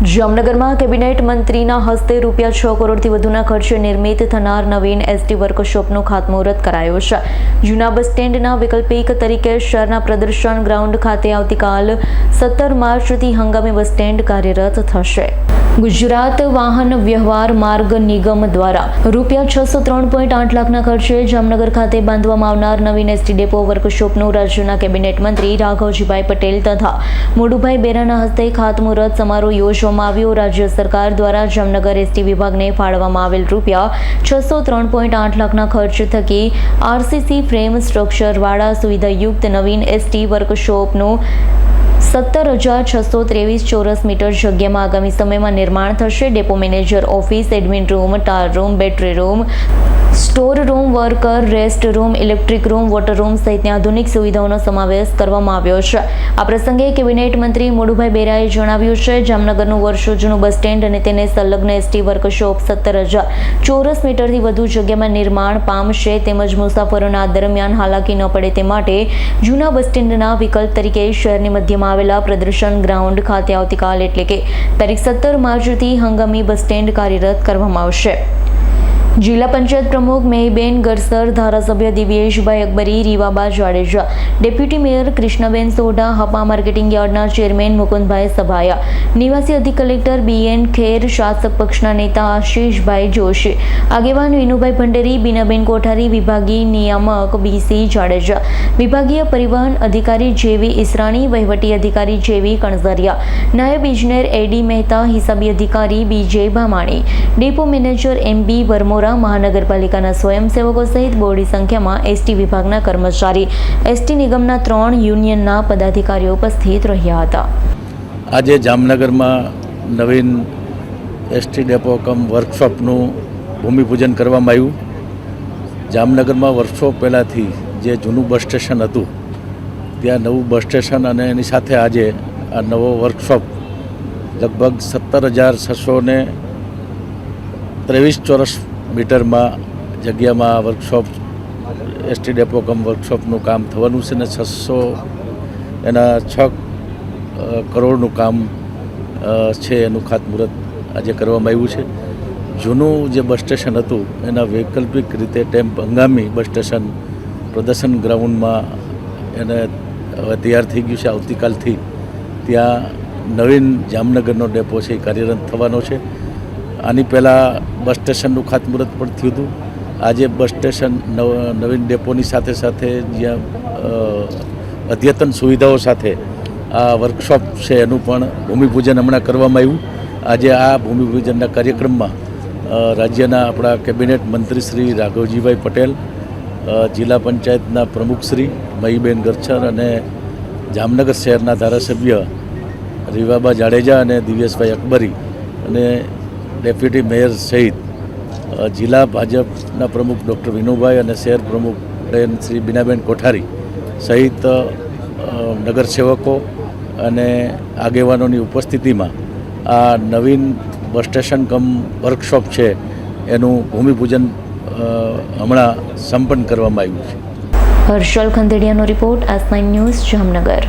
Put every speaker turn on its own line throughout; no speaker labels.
જામનગરમાં કેબિનેટ મંત્રીના હસ્તે ₹6 કરોડથી વધુના ખર્ચે નિર્મિત થનાર નવીન એસટી વર્કશોપનું ખાતમુહૂર્ત કરાયું છે। જૂના બસ સ્ટેન્ડના વૈકલ્પિક તરીકે શહેરના પ્રદર્શન ગ્રાઉન્ડ ખાતે આવતીકાલ 17 માર્ચથી હંગામી બસ સ્ટેન્ડ કાર્યરત થશે। ગુજરાત વાહન વ્યવહાર માર્ગ નિગમ દ્વારા ₹603.8 લાખના ખર્ચે જામનગર ખાતે બાંધવામાં આવનાર નવીન એસટી ડેપો વર્કશોપનું રાજ્યના કેબિનેટ મંત્રી રાઘવજીભાઈ પટેલ તથા મોડુભાઈ બેરાના હસ્તે ખાતમુહૂર્ત સમારોહ યોજવામાં આવ્યો। રાજ્ય સરકાર દ્વારા જામનગર એસટી વિભાગને ફાળવવામાં આવેલ ₹603.8 લાખના ખર્ચ થકી આરસીસી ફ્રેમ સ્ટ્રક્ચરવાળા સુવિધાયુક્ત નવીન એસટી વર્કશોપનું 17,623 ચોરસ મીટર જગ્યામાં આગામી સમયમાં નિર્માણ થશે। Depot manager office, admin room, ટાર room, battery room, store room, worker rest room, electric room, water room સહિતની આધુનિક સુવિધાઓનો સમાવેશ કરવામાં આવ્યો છે। આ પ્રસંગે કેબિનેટ મંત્રી મોડુભાઈ બેરાએ જણાવ્યું છે, જામનગરનું વર્ષો જૂનું બસ સ્ટેન્ડ અને તેને સંલગ્ન એસટી વર્કશોપ 17,000 ચોરસ મીટરથી વધુ જગ્યામાં નિર્માણ પામશે, તેમજ મુસાફરોના દરમિયાન હાલાકી ન પડે તે માટે જૂના બસ સ્ટેન્ડના વિકલ્પ તરીકે શહેરની મધ્યમાં આવેલા પ્રદર્શન ગ્રાઉન્ડ ખાતે આવતીકાલ એટલે કે તારીખ 17 માર્ચથી હંગામી બસ સ્ટેન્ડ કાર્યરત કરવામાં આવશે। જિલ્લા પંચાયત પ્રમુખ મેહીબેન ગરસર, ધારાસભ્ય Divyeshbhai Akbari, Rivaba Jadeja, deputy mayor Krishnaben Sodha, Hapa marketing યાર્ડના ચેરમેન મુકુંદભાઈ સભાયા, નિવાસી અધિક કલેક્ટર BN ખેર, શાસક પક્ષના નેતા આશીષભાઈ જોશી, આગેવાન વિનુભાઈ ભંડેરી, બીનાબેન કોઠારી, વિભાગીય નિયામક BC જાડેજા, વિભાગીય પરિવહન અધિકારી JV ઈસરાણી, વહીવટી અધિકારી JV કણઝરિયા, નાયબ ઇજનેર AD મહેતા, હિસાબી અધિકારી BJ Bhamani, depot manager MB Varmora, મહાનગરપાલિકાના સ્વયંસેવકો સહિત બહોળી સંખ્યામાં એસટી વિભાગના કર્મચારી, એસટી નિગમના 3 યુનિયનના પદાધિકારીઓ ઉપસ્થિત રહ્યા હતા।
આજે જામનગરમાં નવીન એસટી ડેપો કમ વર્કશોપનું ભૂમિપૂજન કરવામાં આવ્યું। જામનગરમાં વર્ષો પહેલાંથી જે જૂનું બસ સ્ટેશન હતું ત્યાં નવું બસ સ્ટેશન અને એની સાથે આજે આ નવો વર્કશોપ લગભગ 17,623 ચોરસ મીટરમાં જગ્યામાં વર્કશોપ એસટી ડેપો કમ વર્કશોપનું કામ થવાનું છે ને 6 કરોડનું કામ છે એનું ખાતમુહૂર્ત આજે કરવામાં આવ્યું છે। જૂનું જે બસ સ્ટેશન હતું એના વૈકલ્પિક રીતે હંગામી બસ સ્ટેશન પ્રદર્શન ગ્રાઉન્ડમાં એને હવે તૈયાર થઈ ગયું છે। આવતીકાલથી ત્યાં નવીન જામનગરનો ડેપો છે એ કાર્યરત થવાનો છે। આની પહેલાં બસ સ્ટેશનનું ખાતમુહૂર્ત પણ થયું હતું। આજે બસ સ્ટેશન નવીન ડેપોની સાથે સાથે જ્યાં અદ્યતન સુવિધાઓ સાથે આ વર્કશોપ છે એનું પણ ભૂમિપૂજન હમણાં કરવામાં આવ્યું। આજે આ ભૂમિપૂજનના કાર્યક્રમમાં રાજ્યના આપણા કેબિનેટ મંત્રી શ્રી રાઘવજીભાઈ પટેલ, જિલ્લા પંચાયતના પ્રમુખ શ્રી મેહીબેન ગરસર અને જામનગર શહેરના ધારાસભ્ય રીવાબા જાડેજા અને દિવ્યેશભાઈ અકબરી અને ડેપ્યુટી મેયર સહિત જિલ્લા ભાજપના પ્રમુખ ડૉક્ટર વિનુભાઈ અને શહેર પ્રમુખ બેન શ્રી બીનાબેન કોઠારી સહિત નગરસેવકો અને આગેવાનોની ઉપસ્થિતિમાં આ નવીન બસ સ્ટેશન કમ વર્કશોપ છે એનું ભૂમિપૂજન હમણાં સંપન્ન કરવામાં આવ્યું છે।
હર્ષલ ખંદેડિયાનો રિપોર્ટ, S9 ન્યૂઝ, જામનગર।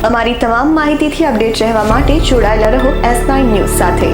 અમારી તમામ માહિતીથી અપડેટ રહેવા માટે જોડાયેલા રહો S9 ન્યૂઝ સાથે।